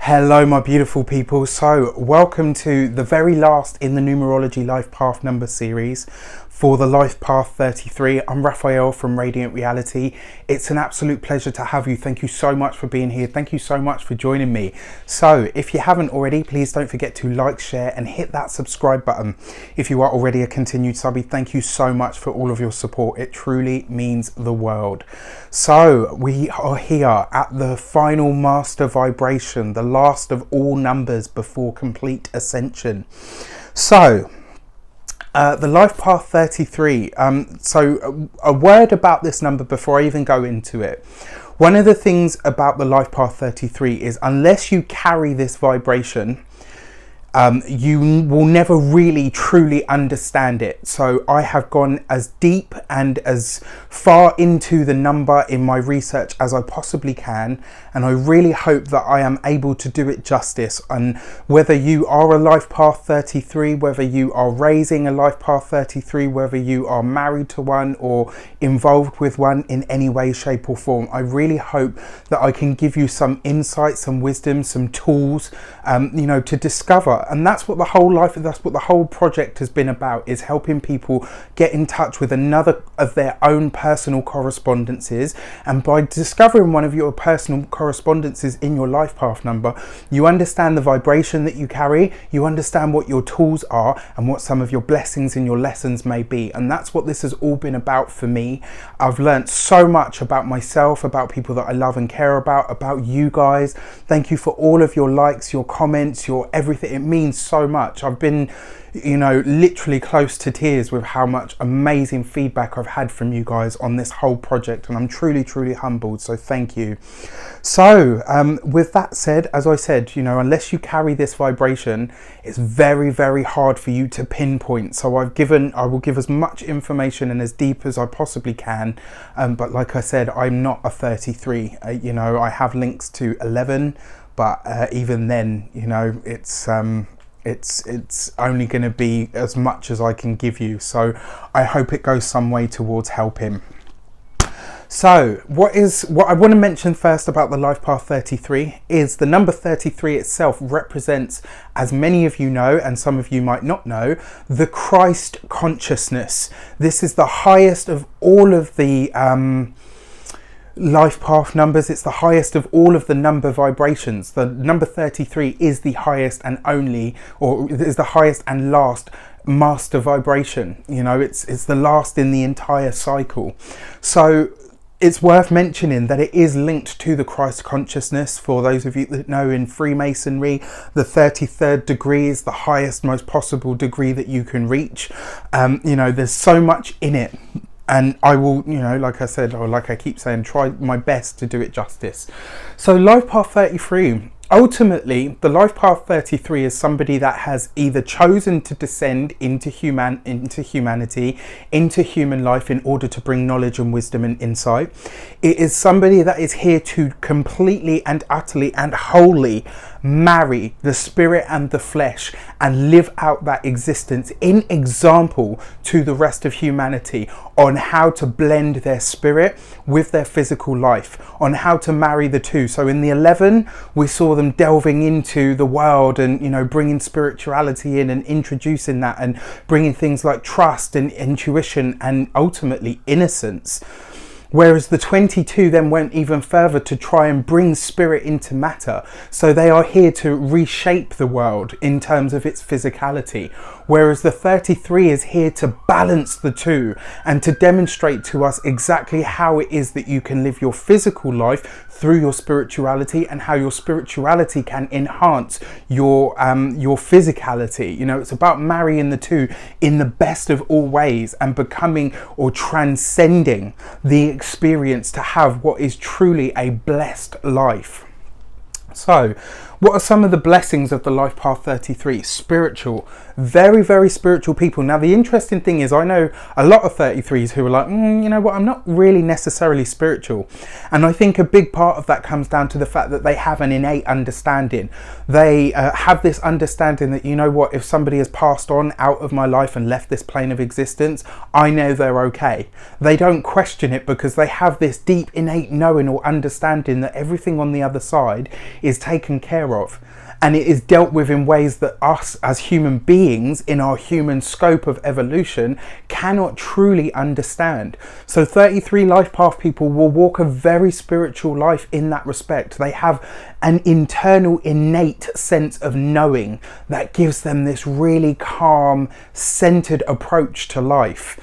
Hello my beautiful people, so welcome to the very last in the Numerology Life Path number series for the Life Path 33. I'm Raphael from Reydiant Reality. It's an absolute pleasure to have you. Thank you so much for being here. Thank you so much for joining me. So if you haven't already, please don't forget to like, share and hit that subscribe button. If you are already a continued subby, thank you so much for all of your support. It truly means the world. So we are here at the final master vibration, the last of all numbers before complete ascension. So the Life Path 33. So a word about this number before I even go into it. One of the things about the Life Path 33 is unless you carry this vibration, you will never really truly understand it. So I have gone as deep and as far into the number in my research as I possibly can, and I really hope that I am able to do it justice. And whether you are a Life Path 33, whether you are raising a Life Path 33, whether you are married to one or involved with one in any way, shape or form, I really hope that I can give you some insight, some wisdom, some tools, to discover. And that's what the whole project has been about, is helping people get in touch with another of their own personal correspondences. And by discovering one of your personal correspondences in your life path number, you understand the vibration that you carry, you understand what your tools are and what some of your blessings and your lessons may be. And that's what this has all been about for me. I've learned so much about myself, about people that I love and care about you guys. Thank you for all of your likes, your comments, your everything. It means so much. I've been, literally close to tears with how much amazing feedback I've had from you guys on this whole project, and I'm truly humbled, so thank you. So with that said, as I said, unless you carry this vibration, it's very hard for you to pinpoint. So I will give as much information and as deep as I possibly can, but like I said, I'm not a 33. I have links to 11, but even then, it's only going to be as much as I can give you. So I hope it goes some way towards helping. So what I want to mention first about the Life Path 33 is the number 33 itself represents, as many of you know and some of you might not know, the Christ consciousness. This is the highest of all of the life path numbers. It's the highest of all of the number vibrations. The number 33 is the highest and only, or is the highest and last master vibration. It's the last in the entire cycle. So it's worth mentioning that it is linked to the Christ consciousness. For those of you that know, in Freemasonry, the 33rd degree is the highest, most possible degree that you can reach. There's so much in it. And I will, like I said, or like I keep saying, try my best to do it justice. So Life Path 33, ultimately, the Life Path 33 is somebody that has either chosen to descend into humanity, into human life in order to bring knowledge and wisdom and insight. It is somebody that is here to completely and utterly and wholly marry the spirit and the flesh and live out that existence in example to the rest of humanity on how to blend their spirit with their physical life, on how to marry the two. So in the 11, we saw them delving into the world and bringing spirituality in and introducing that and bringing things like trust and intuition and ultimately innocence. Whereas the 22 then went even further to try and bring spirit into matter. So they are here to reshape the world in terms of its physicality. Whereas the 33 is here to balance the two and to demonstrate to us exactly how it is that you can live your physical life through your spirituality, and how your spirituality can enhance your physicality. It's about marrying the two in the best of all ways and becoming or transcending the experience to have what is truly a blessed life. So what are some of the blessings of the Life Path 33? Spiritual, very spiritual people. Now the interesting thing is, I know a lot of 33s who are like, I'm not really necessarily spiritual. And I think a big part of that comes down to the fact that they have an innate understanding. They have this understanding that, if somebody has passed on out of my life and left this plane of existence, I know they're okay. They don't question it because they have this deep innate knowing or understanding that everything on the other side is taken care aware of. And it is dealt with in ways that us as human beings in our human scope of evolution cannot truly understand. So 33 life path people will walk a very spiritual life in that respect. They have an internal innate sense of knowing that gives them this really calm, centered approach to life.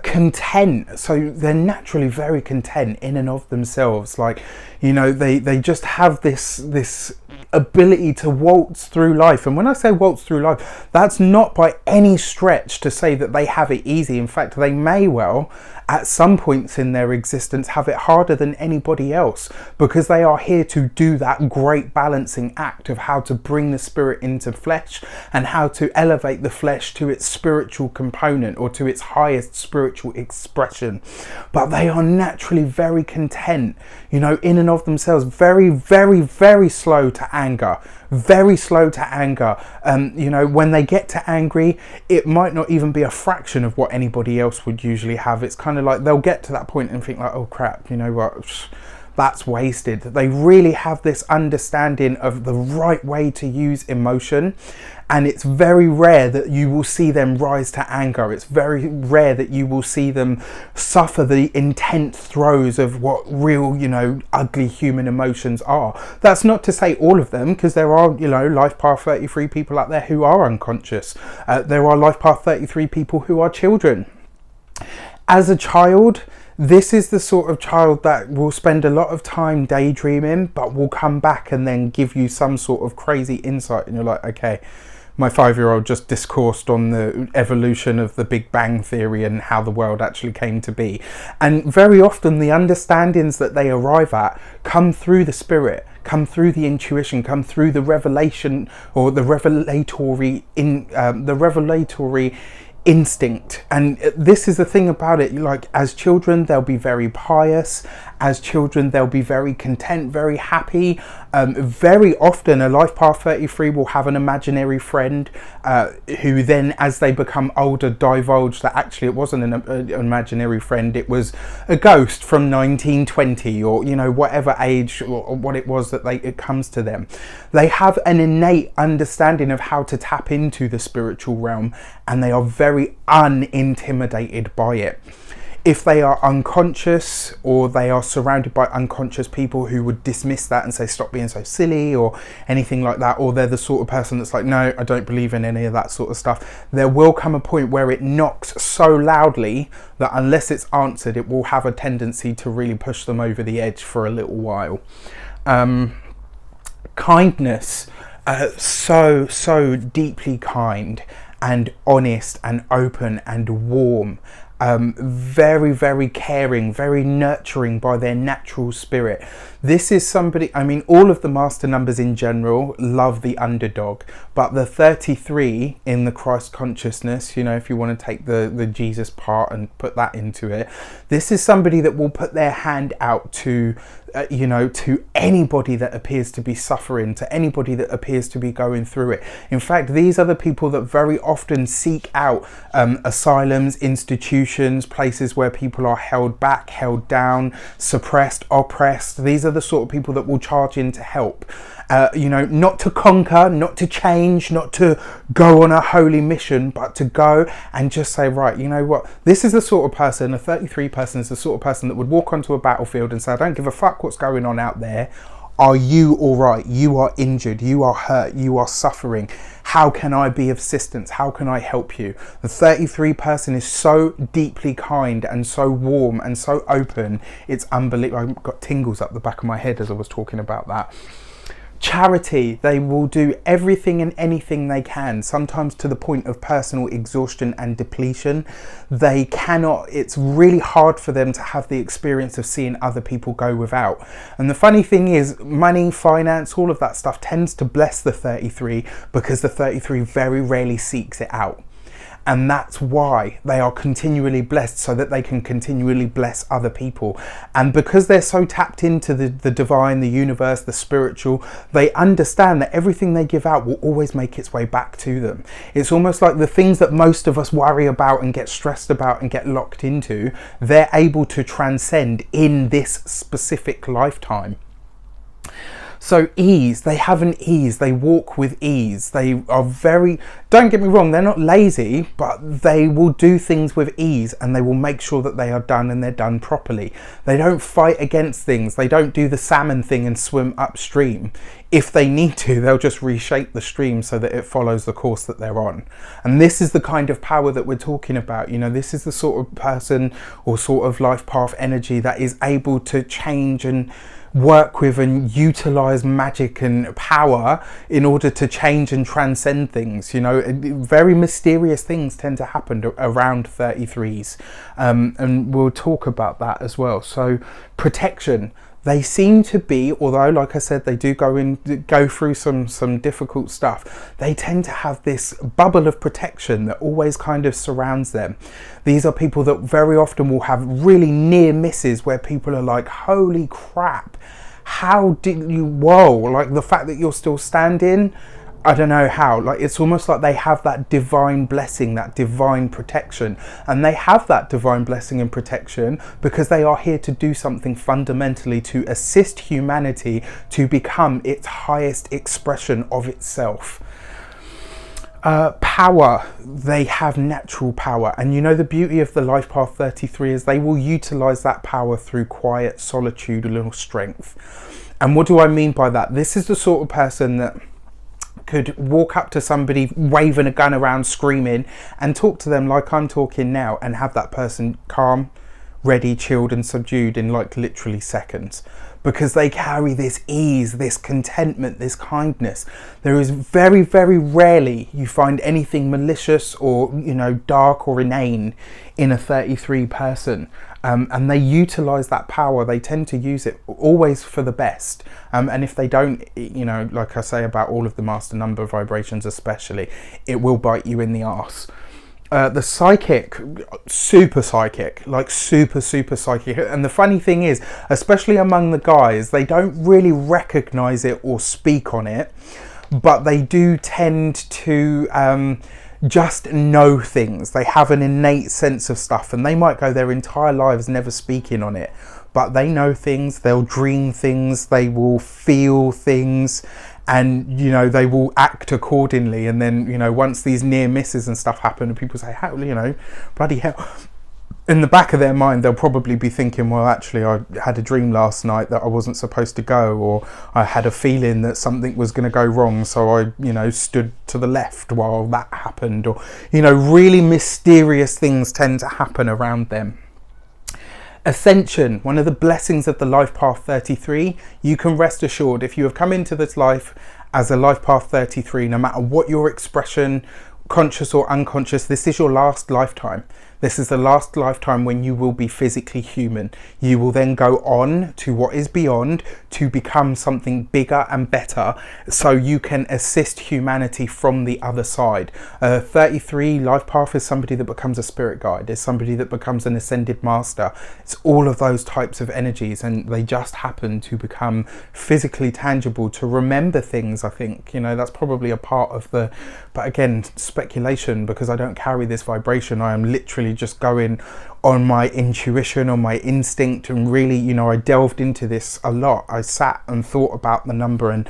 Content, so they're naturally very content in and of themselves. Like, you know, they just have this ability to waltz through life. And when I say waltz through life, that's not by any stretch to say that they have it easy. In fact, they may well at some points in their existence have it harder than anybody else, because they are here to do that great balancing act of how to bring the spirit into flesh and how to elevate the flesh to its spiritual component or to its highest spiritual expression. But they are naturally very content, you know, in and of themselves, very, very, very slow to anger. Very slow to anger. You know, when they get to angry, it might not even be a fraction of what anybody else would usually have. It's kind of like they'll get to that point and think like, oh crap, you know what, that's wasted. They really have this understanding of the right way to use emotion. And it's very rare that you will see them rise to anger. It's very rare that you will see them suffer the intense throes of what real, you know, ugly human emotions are. That's not to say all of them, because there are, you know, life path 33 people out there who are unconscious. There are life path 33 people who are children. As a child, this is the sort of child that will spend a lot of time daydreaming, but will come back and then give you some sort of crazy insight. And you're like, okay, my 5-year-old just discoursed on the evolution of the Big Bang Theory and how the world actually came to be. And very often the understandings that they arrive at come through the spirit, come through the intuition, come through the revelation or the revelatory instinct. And this is the thing about it, like as children they'll be very pious, as children they'll be very content, very happy. Very often a life path 33 will have an imaginary friend who then as they become older divulge that actually it wasn't an imaginary friend, it was a ghost from 1920 or, you know, whatever age or what it was that it comes to them. They have an innate understanding of how to tap into the spiritual realm, and they are very unintimidated by it. If they are unconscious or they are surrounded by unconscious people who would dismiss that and say stop being so silly or anything like that, or they're the sort of person that's like, no, I don't believe in any of that sort of stuff, there will come a point where it knocks so loudly that unless it's answered, it will have a tendency to really push them over the edge for a little while. Kindness, so deeply kind and honest and open and warm. Very, very caring, very nurturing by their natural spirit. This is somebody, I mean, all of the master numbers in general love the underdog, but the 33 in the Christ consciousness, you know, if you want to take the Jesus part and put that into it, this is somebody that will put their hand out to you know, to anybody that appears to be suffering, to anybody that appears to be going through it. In fact, these are the people that very often seek out asylums, institutions, places where people are held back, held down, suppressed, oppressed. These are the sort of people that will charge in to help. You know, not to conquer, not to change, not to go on a holy mission, but to go and just say, right, you know what, this is the sort of person, a 33 person is the sort of person that would walk onto a battlefield and say, I don't give a fuck what's going on out there. Are you all right? You are injured, you are hurt, you are suffering. How can I be of assistance? How can I help you? The 33 person is so deeply kind and so warm and so open. It's unbelievable. I've got tingles up the back of my head as I was talking about that. Charity, they will do everything and anything they can, sometimes to the point of personal exhaustion and depletion. They cannot, it's really hard for them to have the experience of seeing other people go without. And the funny thing is, money, finance, all of that stuff tends to bless the 33 because the 33 very rarely seeks it out. And that's why they are continually blessed, so that they can continually bless other people. And because they're so tapped into the divine, the universe, the spiritual, they understand that everything they give out will always make its way back to them. It's almost like the things that most of us worry about and get stressed about and get locked into, they're able to transcend in this specific lifetime. So ease, they have an ease, they walk with ease. They are very, don't get me wrong, they're not lazy, but they will do things with ease, and they will make sure that they are done and they're done properly. They don't fight against things. They don't do the salmon thing and swim upstream. If they need to, they'll just reshape the stream so that it follows the course that they're on. And this is the kind of power that we're talking about. You know, this is the sort of person or sort of life path energy that is able to change and work with and utilize magic and power in order to change and transcend things. You know, very mysterious things tend to happen around 33s, and we'll talk about that as well. So protection, they seem to be, although like I said, they do go through some difficult stuff, they tend to have this bubble of protection that always kind of surrounds them. These are people that very often will have really near misses where people are like, holy crap, how did you, whoa, like the fact that you're still standing, I don't know how. Like, it's almost like they have that divine blessing, that divine protection. And they have that divine blessing and protection because they are here to do something fundamentally to assist humanity to become its highest expression of itself. Power, they have natural power, and you know the beauty of the life path 33 is they will utilize that power through quiet solitude, a little strength. And what do I mean by that? This is the sort of person that could walk up to somebody waving a gun around screaming and talk to them like I'm talking now, and have that person calm, ready, chilled and subdued in like literally seconds, because they carry this ease, this contentment, this kindness. There is very, very rarely you find anything malicious or, you know, dark or inane in a 33 person. And they utilize that power. They tend to use it always for the best. And if they don't, you know, like I say about all of the master number vibrations especially, it will bite you in the arse. The psychic, super psychic, like super psychic. And the funny thing is, especially among the guys, they don't really recognize it or speak on it, but they do tend to just know things. They have an innate sense of stuff, and they might go their entire lives never speaking on it, but they know things, they'll dream things, they will feel things, and you know, they will act accordingly. And then, you know, once these near misses and stuff happen and people say, how, you know, bloody hell, in the back of their mind they'll probably be thinking, well, actually I had a dream last night that I wasn't supposed to go, or I had a feeling that something was going to go wrong, so I, you know, stood to the left while that happened. Or, you know, really mysterious things tend to happen around them. Ascension, one of the blessings of the life path 33, you can rest assured if you have come into this life as a life path 33, no matter what your expression, conscious or unconscious, this is your last lifetime. This is the last lifetime when you will be physically human. You will then go on to what is beyond to become something bigger and better, so you can assist humanity from the other side. 33 life path is somebody that becomes a spirit guide, is somebody that becomes an ascended master. It's all of those types of energies, and they just happen to become physically tangible, to remember things. I think, you know, that's probably a part of the, but again, speculation, because I don't carry this vibration. I am literally just going on my intuition, on my instinct, and really, you know, I delved into this a lot. I sat and thought about the number and,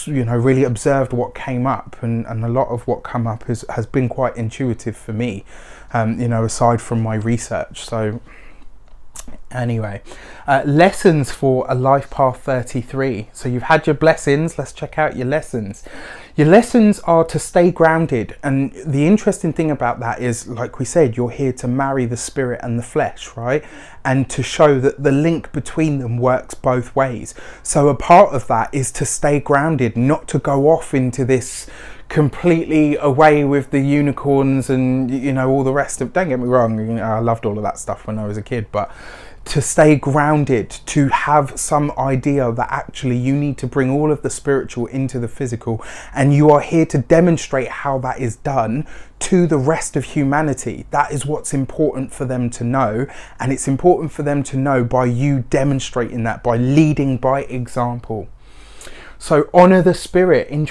you know, really observed what came up, and a lot of what come up has been quite intuitive for me, you know, aside from my research. So anyway, lessons for a life path 33. So you've had your blessings, let's check out your lessons. Your lessons are to stay grounded, and the interesting thing about that is, like we said, you're here to marry the spirit and the flesh, right? And to show that the link between them works both ways. So a part of that is to stay grounded, not to go off into this completely away with the unicorns and, you know, all the rest of, don't get me wrong, you know, I loved all of that stuff when I was a kid, but to stay grounded, to have some idea that actually you need to bring all of the spiritual into the physical, and you are here to demonstrate how that is done to the rest of humanity. That is what's important for them to know, and it's important for them to know by you demonstrating that, by leading by example. So honor the spirit, and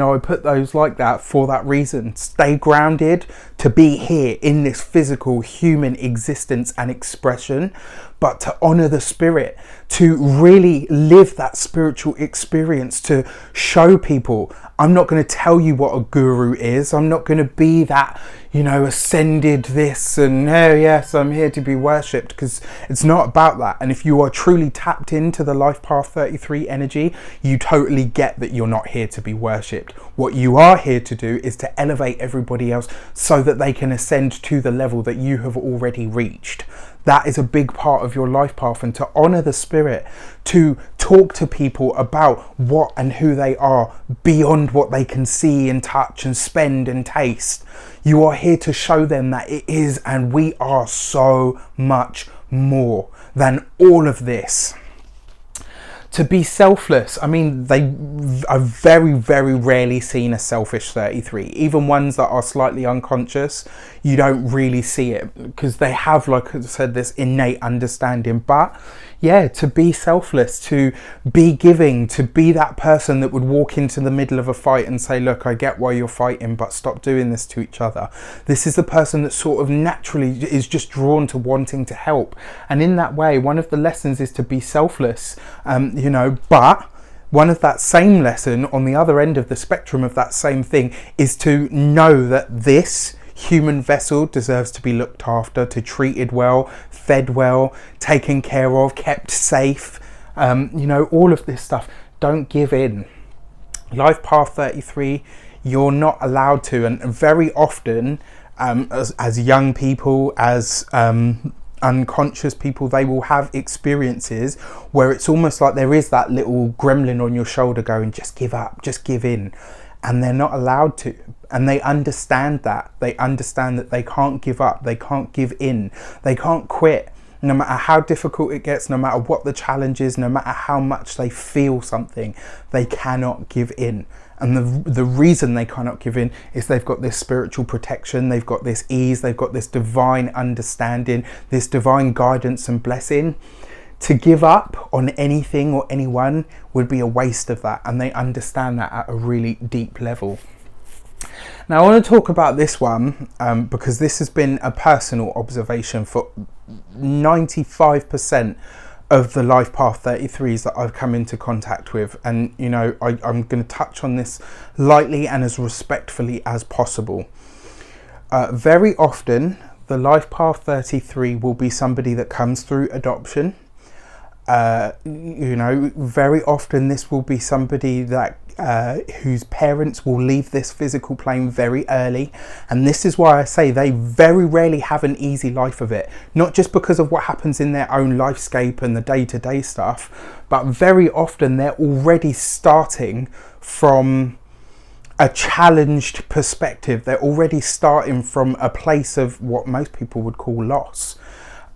I put those like that for that reason. Stay grounded to be here in this physical human existence and expression, but to honor the spirit, to really live that spiritual experience, to show people. I'm not going to tell you what a guru is. I'm not going to be that, ascended this and, oh yes, I'm here to be worshipped, because it's not about that. And if you are truly tapped into the Life Path 33 energy, you totally get that you're not here to be worshipped. What you are here to do is to elevate everybody else so that they can ascend to the level that you have already reached. That is a big part of your life path, and to honor the spirit, to talk to people about what and who they are beyond what they can see and touch and spend and taste. You are here to show them that it is, and we are so much more than all of this. To be selfless. I mean, I've very, very rarely seen a selfish 33. Even ones that are slightly unconscious, you don't really see it, because they have, like I said, this innate understanding. But yeah, to be selfless, to be giving, to be that person that would walk into the middle of a fight and say, look, I get why you're fighting, but stop doing this to each other. This is the person that sort of naturally is just drawn to wanting to help. And in that way, one of the lessons is to be selfless, but one of that same lesson on the other end of the spectrum of that same thing is to know that this human vessel deserves to be looked after, to treated well, fed well, taken care of, kept safe, all of this stuff. Don't give in. Life Path 33, you're not allowed to, and very often as young people, as unconscious people, they will have experiences where it's almost like there is that little gremlin on your shoulder going, just give up, just give in. And they're not allowed to. And they understand that. They understand that they can't give up. They can't give in. They can't quit. No matter how difficult it gets, no matter what the challenge is, no matter how much they feel something, they cannot give in. And the reason they cannot give in is they've got this spiritual protection, they've got this ease, they've got this divine understanding, this divine guidance and blessing. To give up on anything or anyone would be a waste of that, and they understand that at a really deep level. Now I want to talk about this one because this has been a personal observation for 95% of the Life Path 33s that I've come into contact with, and I'm going to touch on this lightly and as respectfully as possible. Very often the Life Path 33 will be somebody that comes through adoption. Very often this will be somebody that whose parents will leave this physical plane very early, and this is why I say they very rarely have an easy life of it, not just because of what happens in their own lifescape and the day-to-day stuff, but very often they're already starting from a challenged perspective. They're already starting from a place of what most people would call loss.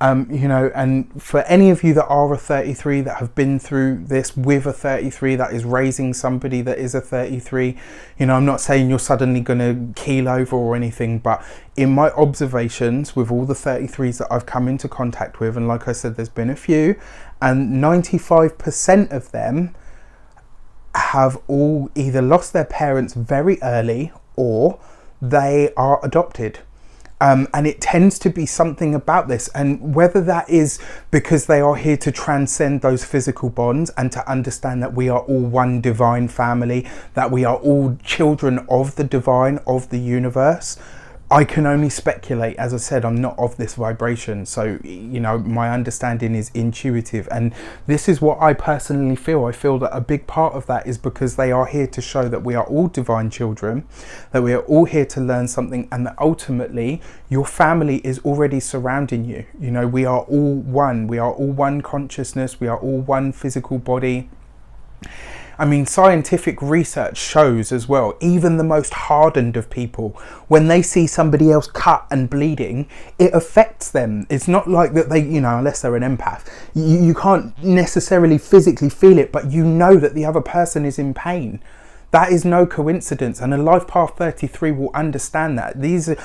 And for any of you that are a 33, that have been through this with a 33, that is raising somebody that is a 33, I'm not saying you're suddenly going to keel over or anything, but in my observations with all the 33s that I've come into contact with, and like I said, there's been a few, and 95% of them have all either lost their parents very early or they are adopted. And it tends to be something about this, and whether that is because they are here to transcend those physical bonds and to understand that we are all one divine family, that we are all children of the divine, of the universe. I can only speculate. As I said, I'm not of this vibration, so my understanding is intuitive, and this is what I personally feel. I feel that a big part of that is because they are here to show that we are all divine children, that we are all here to learn something, and that ultimately your family is already surrounding you. We are all one. We are all one consciousness. We are all one physical body. I mean, scientific research shows as well, even the most hardened of people, when they see somebody else cut and bleeding, it affects them. It's not like that they, unless they're an empath, you can't necessarily physically feel it, but you know that the other person is in pain. That is no coincidence, and a life path 33 will understand that. These are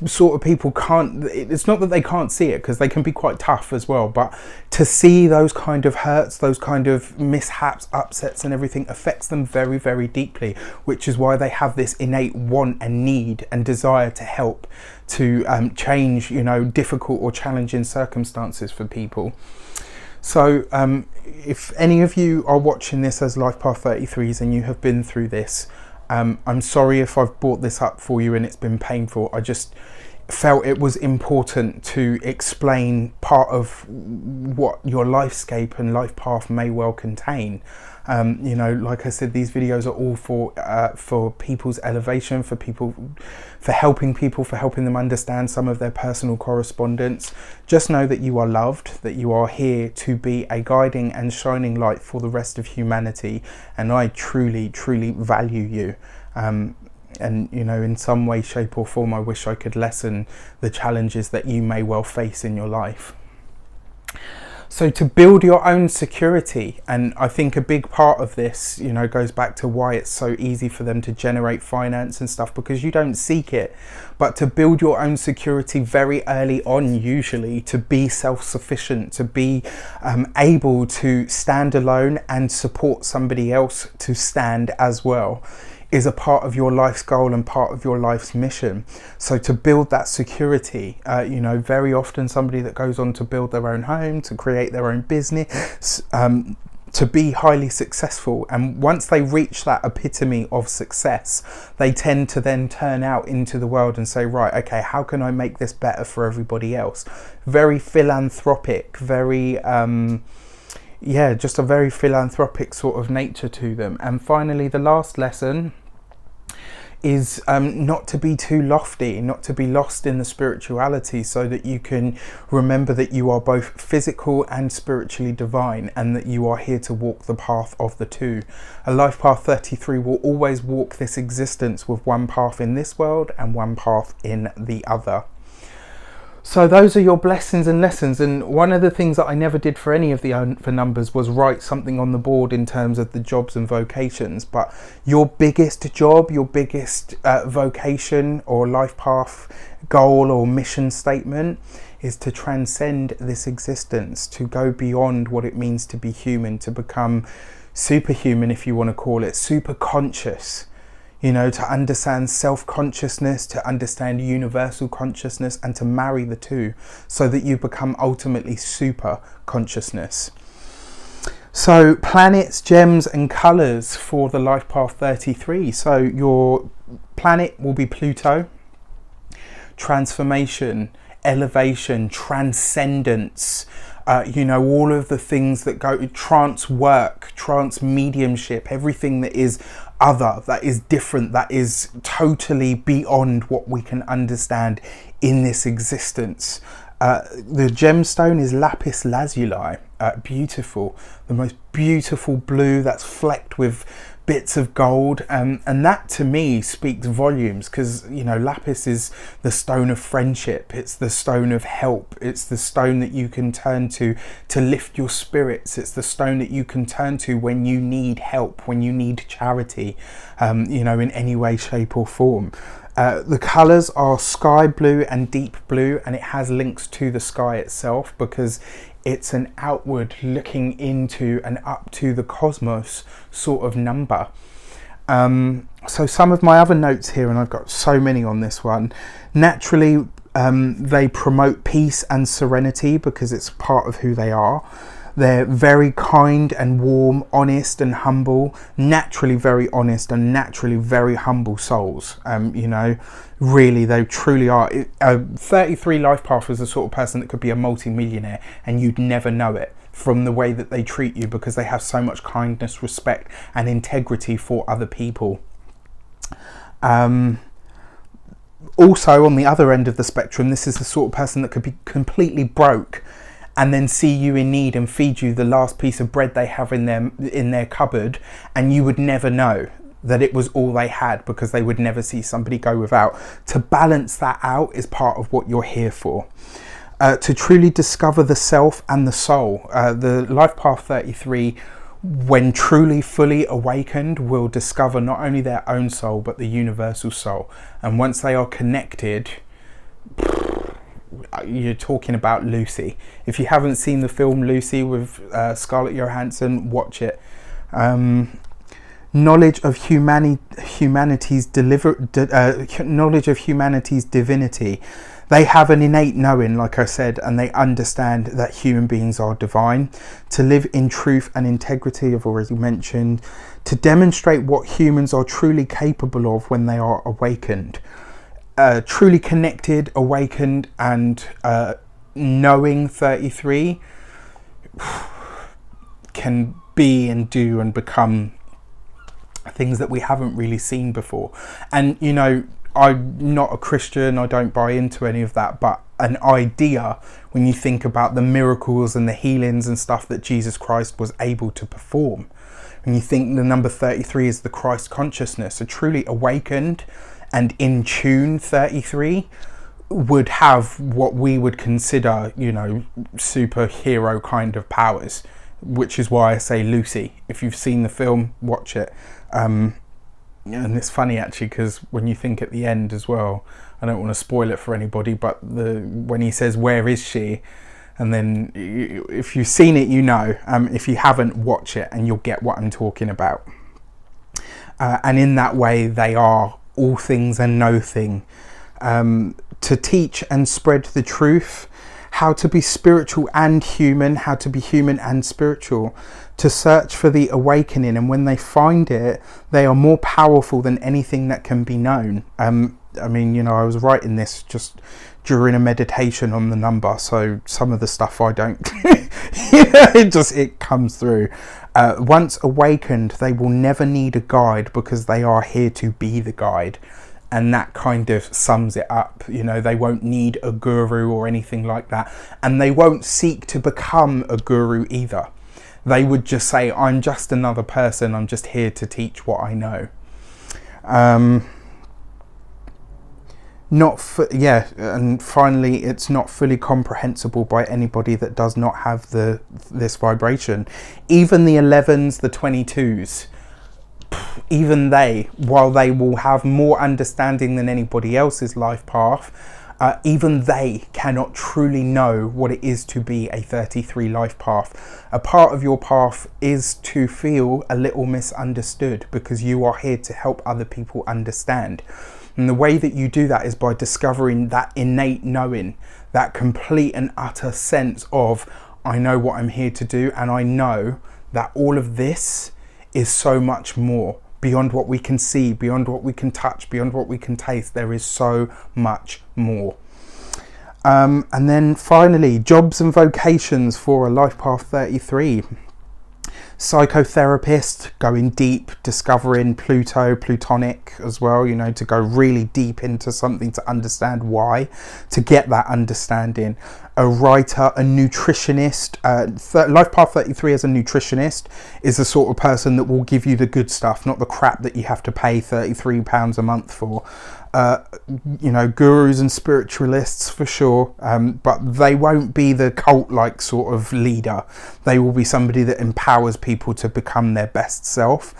sort of people can't, it's not that they can't see it, because they can be quite tough as well, but to see those kind of hurts, those kind of mishaps, upsets and everything affects them very, very deeply, which is why they have this innate want and need and desire to help, to change, you know, difficult or challenging circumstances for people. So if any of you are watching this as life path 33s and you have been through this, I'm sorry if I've brought this up for you and it's been painful. I just felt it was important to explain part of what your lifescape and life path may well contain. You know, like I said, these videos are all for people's elevation, for helping people, for helping them understand some of their personal correspondence. Just know that you are loved, that you are here to be a guiding and shining light for the rest of humanity, and I truly, truly value you. And you know, in some way, shape or form, I wish I could lessen the challenges that you may well face in your life. So to build your own security, and I think a big part of this, you know, goes back to why it's so easy for them to generate finance and stuff, because you don't seek it. But to build your own security very early on, usually, to be self-sufficient, to be able to stand alone and support somebody else to stand as well, is a part of your life's goal and part of your life's mission. So to build that security, you know, very often somebody that goes on to build their own home, to create their own business, to be highly successful, and once they reach that epitome of success, they tend to then turn out into the world and say, right, okay, how can I make this better for everybody else? Very philanthropic, very yeah, just a very philanthropic sort of nature to them. And finally, the last lesson is not to be too lofty, not to be lost in the spirituality, so that you can remember that you are both physical and spiritually divine, and that you are here to walk the path of the two. A life path 33 will always walk this existence with one path in this world and one path in the other. So those are your blessings and lessons. And one of the things that I never did for any of the for numbers was write something on the board in terms of the jobs and vocations. But your biggest job, your biggest vocation or life path goal or mission statement is to transcend this existence, to go beyond what it means to be human, to become superhuman, if you want to call it, super conscious. You know, to understand self-consciousness, to understand universal consciousness, and to marry the two so that you become ultimately super consciousness. So planets, gems and colours for the life path 33. So your planet will be Pluto. Transformation, elevation, transcendence, you know, all of the things that go, trance work, trance mediumship, everything that is other, that is different, that is totally beyond what we can understand in this existence. The gemstone is lapis lazuli, beautiful, the most beautiful blue that's flecked with bits of gold, and that to me speaks volumes, because you know, lapis is the stone of friendship, it's the stone of help, it's the stone that you can turn to lift your spirits, it's the stone that you can turn to when you need help, when you need charity, you know, in any way, shape or form. The colours are sky blue and deep blue, and it has links to the sky itself because it's an outward looking into and up to the cosmos sort of number. So some of my other notes here, and I've got so many on this one. Naturally, they promote peace and serenity because it's part of who they are. They're very kind and warm, honest and humble, naturally very honest and naturally very humble souls. You know, really, they truly are. 33 life path is the sort of person that could be a multi-millionaire and you'd never know it from the way that they treat you, because they have so much kindness, respect and integrity for other people. Also, on the other end of the spectrum, this is the sort of person that could be completely broke and then see you in need and feed you the last piece of bread they have in their cupboard, and you would never know that it was all they had, because they would never see somebody go without. To balance that out is part of what you're here for. To truly discover the self and the soul. The life path 33 when truly fully awakened, will discover not only their own soul but the universal soul. And once they are connected, you're talking about Lucy. If you haven't seen the film Lucy with Scarlett Johansson, watch it. Knowledge of humanity's divinity. They have an innate knowing, like I said, and they understand that human beings are divine. To live in truth and integrity, I've already mentioned. To demonstrate what humans are truly capable of when they are awakened. Truly connected, awakened, and knowing 33 can be and do and become things that we haven't really seen before. And you know, I'm not a Christian, I don't buy into any of that, but an idea, when you think about the miracles and the healings and stuff that Jesus Christ was able to perform, when you think the number 33 is the Christ consciousness, a truly awakened and in tune 33 would have what we would consider, you know, superhero kind of powers, which is why I say Lucy. If you've seen the film, watch it. And it's funny actually, because when you think at the end as well, I don't want to spoil it for anybody, but when he says, "Where is she?" and then if you've seen it, you know. If you haven't, watch it and you'll get what I'm talking about. And in that way, they are all things and no thing. To teach and spread the truth, how to be spiritual and human, how to be human and spiritual, to search for the awakening, and when they find it, they are more powerful than anything that can be known. I mean, you know, I was writing this just during a meditation on the number, so some of the stuff I don't, it comes through. Once awakened, they will never need a guide because they are here to be the guide. And that kind of sums it up. You know, they won't need a guru or anything like that. And they won't seek to become a guru either. They would just say, I'm just another person. I'm just here to teach what I know. And finally, it's not fully comprehensible by anybody that does not have this vibration. Even the 11s, the 22s, even they, while they will have more understanding than anybody else's life path, even they cannot truly know what it is to be a 33 life path. A part of your path is to feel a little misunderstood because you are here to help other people understand. And the way that you do that is by discovering that innate knowing, that complete and utter sense of, I know what I'm here to do, and I know that all of this is so much more beyond what we can see, beyond what we can touch, beyond what we can taste. There is so much more. And then finally, jobs and vocations for a life path 33. Psychotherapist, going deep, discovering Pluto, Plutonic as well, you know, to go really deep into something to understand why, to get that understanding. A writer, a nutritionist. Life path 33 as a nutritionist is the sort of person that will give you the good stuff, not the crap that you have to pay £33 a month for. You know, gurus and spiritualists for sure, but they won't be the cult-like sort of leader. They will be somebody that empowers people to become their best self.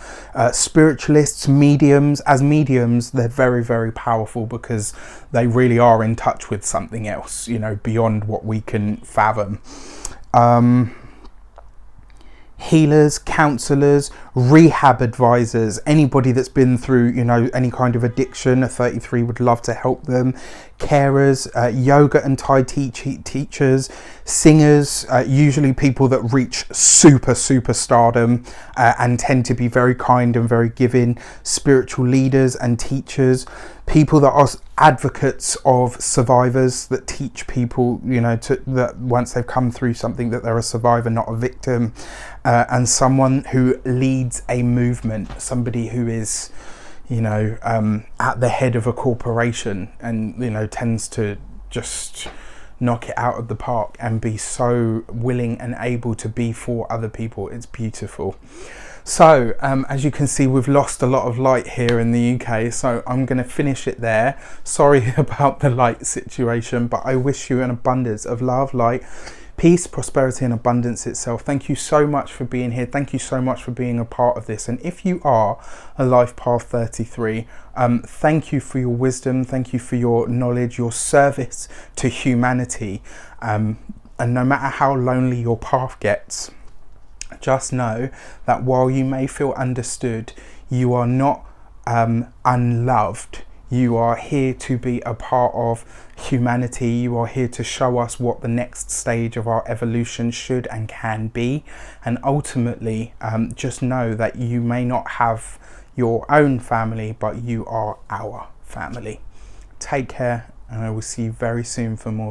Spiritualists, mediums. As mediums, they're very, very powerful because they really are in touch with something else, you know, beyond what we can fathom. Healers, counsellors, rehab advisors, anybody that's been through, you know, any kind of addiction, a 33 would love to help them. Carers, yoga and Tai teachers, singers, usually people that reach super stardom and tend to be very kind and very giving. Spiritual leaders and teachers, people that are advocates of survivors, that teach people, you know, that once they've come through something, that they're a survivor, not a victim. And someone who leads a movement, somebody who is, you know, at the head of a corporation and, you know, tends to just knock it out of the park and be so willing and able to be for other people. It's beautiful. So as you can see, we've lost a lot of light here in the UK, so I'm going to finish it there. Sorry about the light situation, but I wish you an abundance of love, light, peace, prosperity and abundance itself. Thank you so much for being here. Thank you so much for being a part of this. And if you are a Life Path 33, thank you for your wisdom. Thank you for your knowledge, your service to humanity. And no matter how lonely your path gets, just know that while you may feel understood, you are not unloved. You are here to be a part of humanity. You are here to show us what the next stage of our evolution should and can be. And ultimately, just know that you may not have your own family, but you are our family. Take care, and I will see you very soon for more videos.